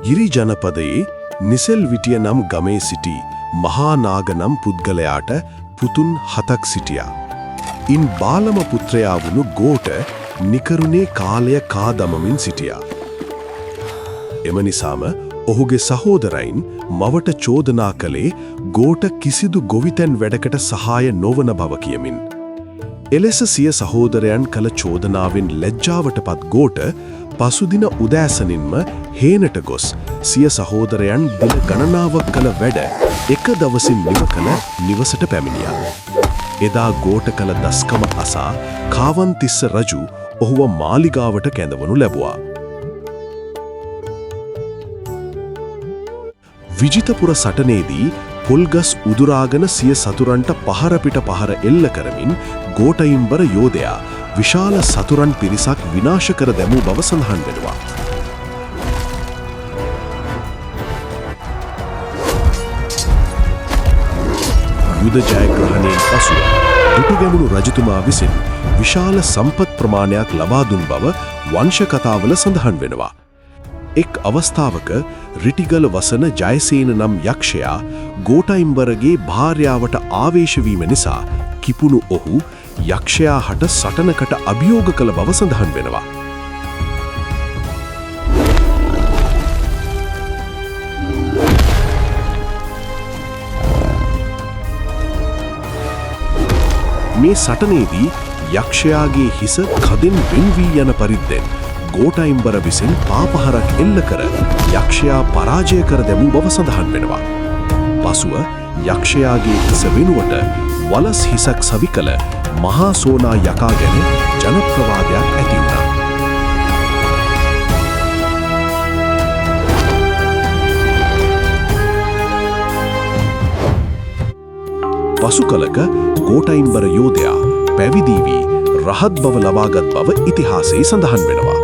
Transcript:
ගිරි ජනපදයේ නිසෙල් විටිය නම් ගමේ සිටි මහා නාග නම් පුද්ගලයාට පුතුන් 7ක් සිටියා. ඉන් බාලම පුත්‍රයා වුණු ගෝඨ නිකරුණේ කාලය කාදමමින් සිටියා. එම නිසාම ඔහුගේ සහෝදරයින් මවට චෝදනා කළේ ගෝඨ කිසිදු ගොවිතැන් වැඩකට සහාය නොවන බව කියමින්. එලෙස සිය සහෝදරයන් කළ චෝදනාවෙන් ලැජ්ජාවටපත් ගෝඨ පසුදින උදෑසනින්ම හේනට ගොස් සිය සහෝදරයන් දින ගණනාවක් කළ වැඩ එක දවසින් නිම කළ නිවසට පැමිණියා. එදා ගෝඨ කළ දස්කම අසා කාවන්තිස්ස රජු ඔහුව මාලිගාවට කැඳවනු ලැබුවා. විජිතපුර සටනේදී පොල්ගස් උදුරාගෙන සිය සතුරන්ට පහරපිට පහර එල්ල කරමින් ගෝඨයිම්බර යෝධයා විශාල සතුරන් පිරිසක් විනාශ කර දැමූ බව සඳහන් වෙනවා. යුද ජයග්‍රහණයෙන් පසු දුටුගැමුණු රජතුමා විසින් විශාල සම්පත් ප්‍රමාණයක් ලබා දුන් බව වංශ කතාවල සඳහන් වෙනවා. එක් අවස්ථාවක රිටිගල වසන ජයසේන නම් යක්ෂයා ගෝඨයිම්බරගේ භාර්යාවට ආවේශ වීම නිසා කිපුණු ඔහු යක්ෂයා හට සටනකට අභියෝග කළ බව සඳහන් වෙනවා. මේ සටනේදී යක්ෂයාගේ හිස කදින් වෙන් වී යන පරිද්දෙන් ගෝඨයිම්බර විසින් පාපහරක් එල්ල කර යක්ෂයා පරාජය කර දැමූ බව සඳහන් වෙනවා. පසුව යක්ෂයාගේ හිස වෙනුවට වලස් හිසක් සවි කළ මහා සෝනා යකා ගැන ජනප්‍රවාදයක් ඇති වුණා. පසු කලක ගෝඨයිම්බර යෝධයා පැවිදි වී රහත් බව ලබාගත් බව ඉතිහාසයේ සඳහන් වෙනවා.